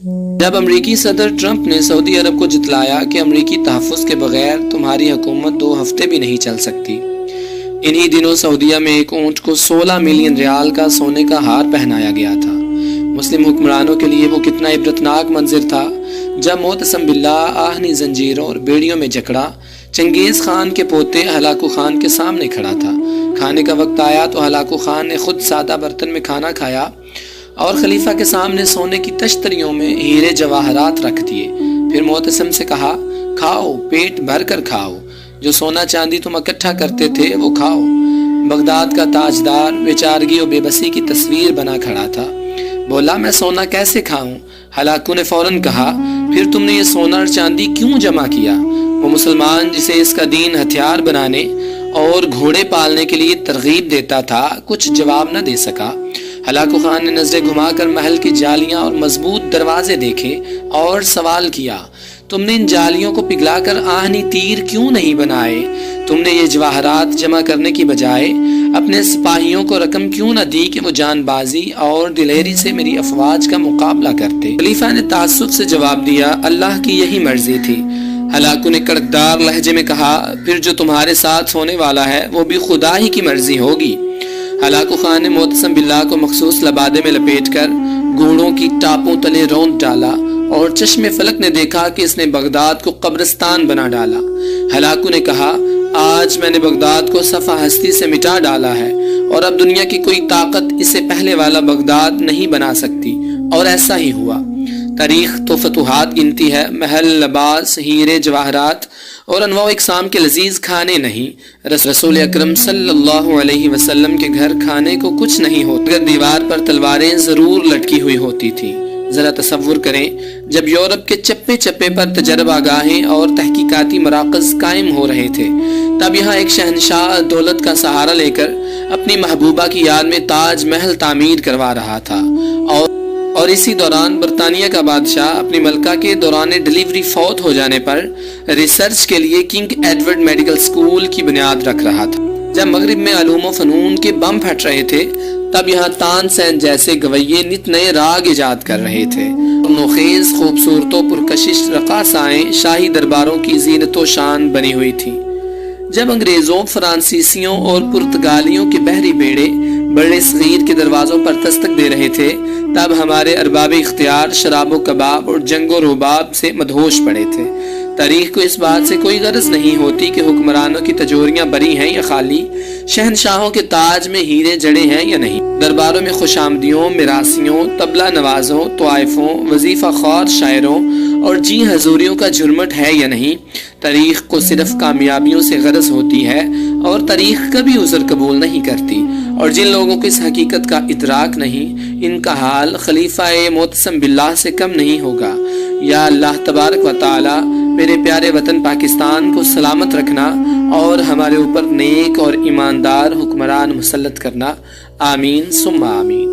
جب امریکی صدر ٹرمپ نے سعودی عرب کو جتلایا کہ امریکی تحفظ کے بغیر تمہاری حکومت 2 ہفتے بھی نہیں چل سکتی۔ انہی دنوں سعودیہ میں ایک اونٹ کو 16 ملین ریال کا سونے کا ہار پہنایا گیا تھا۔ مسلم حکمرانوں کے لیے وہ کتنا عبرتناک منظر تھا جب معتصم باللہ آہنی زنجیروں اور بیڑیوں میں جکڑا چنگیز خان کے پوتے ہلاکو خان کے سامنے کھڑا تھا۔ کھانے کا وقت آیا تو ہلاکو خان نے خود سادہ برتن میں کھانا کھایا اور خلیفہ کے سامنے سونے کی تشتریوں میں ہیرے جواہرات رکھ دیے۔ پھر معتصم سے کہا، کھاؤ، پیٹ بھر کر کھاؤ، جو سونا چاندی تم اکٹھا کرتے تھے وہ کھاؤ۔ بغداد کا تاجدار بیچارگی و بے بسی کی تصویر بنا کھڑا تھا۔ بولا، میں سونا کیسے کھاؤں؟ ہلاکو نے فوراً کہا، پھر تم نے یہ سونا اور چاندی کیوں جمع کیا؟ وہ مسلمان جسے اس کا دین ہتھیار بنانے اور گھوڑے پالنے کے لیے ترغیب دیتا تھا کچھ جواب نہ دے سکا۔ ہلاکو خان نے نظریں گھما کر محل کی جالیاں اور مضبوط دروازے دیکھے اور سوال کیا، تم نے ان جالیوں کو پگھلا کر آہنی تیر کیوں نہیں بنائے؟ تم نے یہ جواہرات جمع کرنے کی بجائے اپنے سپاہیوں کو رقم کیوں نہ دی کہ وہ جان بازی اور دلیری سے میری افواج کا مقابلہ کرتے؟ خلیفہ نے تعصب سے جواب دیا، اللہ کی یہی مرضی تھی۔ ہلاکو نے کڑکدار لہجے میں کہا، پھر جو تمہارے ساتھ ہونے والا ہے وہ بھی خدا ہی کی مرضی ہوگی۔ ہلاکو خان نے معتصم باللہ کو مخصوص لبادے میں لپیٹ کر گھوڑوں کی ٹاپوں تلے روند ڈالا اور چشم فلک نے دیکھا کہ اس نے بغداد کو قبرستان بنا ڈالا۔ ہلاکو نے کہا، آج میں نے بغداد کو صفحہ ہستی سے مٹا ڈالا ہے اور اب دنیا کی کوئی طاقت اسے پہلے والا بغداد نہیں بنا سکتی، اور ایسا ہی ہوا۔ تاریخ تو فتوحات گنتی ہے، محل، لباس، ہیرے جواہرات اور انواع و اقسام کے لذیذ کھانے نہیں۔ رسول اکرم صلی اللہ علیہ وسلم کے گھر کھانے کو کچھ نہیں ہوتا، مگر دیوار پر تلواریں ضرور لٹکی ہوئی ہوتی تھی۔ ذرا تصور کریں، جب یورپ کے چپے چپے پر تجربہ گاہیں اور تحقیقاتی مراکز قائم ہو رہے تھے، تب یہاں ایک شہنشاہ دولت کا سہارا لے کر اپنی محبوبہ کی یاد میں تاج محل تعمیر کروا رہا تھا، اور اسی دوران برطانیہ کا بادشاہ اپنی ملکہ کے دوران ڈیلیوری فوت ہو جانے پر ریسرچ کے لیے کنگ ایڈورڈ میڈیکل سکول کی بنیاد رکھ رہا تھا۔ جب مغرب میں علوم و فنون کے بم پھٹ رہے تھے، تب یہاں تان سین جیسے گویے نت نئے راگ ایجاد کر رہے تھے۔ نوخیز، خوبصورت و پرکشش رقاصائیں شاہی درباروں کی زینت و شان بنی ہوئی تھی۔ جب انگریزوں، فرانسیسیوں اور پرتگالیوں کے بحری بیڑے بڑے صغیر کے دروازوں پر دستک دے رہے تھے، تب ہمارے ارباب اختیار شراب و کباب اور جنگ و رباب سے مدہوش پڑے تھے۔ تاریخ کو اس بات سے کوئی غرض نہیں ہوتی کہ حکمرانوں کی تجوریاں بری ہیں یا خالی، شہنشاہوں کے تاج میں ہیرے جڑے ہیں یا نہیں، درباروں میں خوش آمدیوں، میراثیوں، طبلہ نوازوں، طوائفوں، وظیفہ خوار شاعروں اور جی حضوریوں کا جھرمٹ ہے یا نہیں۔ تاریخ کو صرف کامیابیوں سے غرض ہوتی ہے، اور تاریخ کبھی عذر قبول نہیں کرتی، اور جن لوگوں کو اس حقیقت کا ادراک نہیں، ان کا حال خلیفہ معتصم باللہ سے کم نہیں ہوگا۔ یا اللہ تبارک و تعالی میرے پیارے وطن پاکستان کو سلامت رکھنا اور ہمارے اوپر نیک اور ایماندار حکمران مسلط کرنا، آمین ثم آمین۔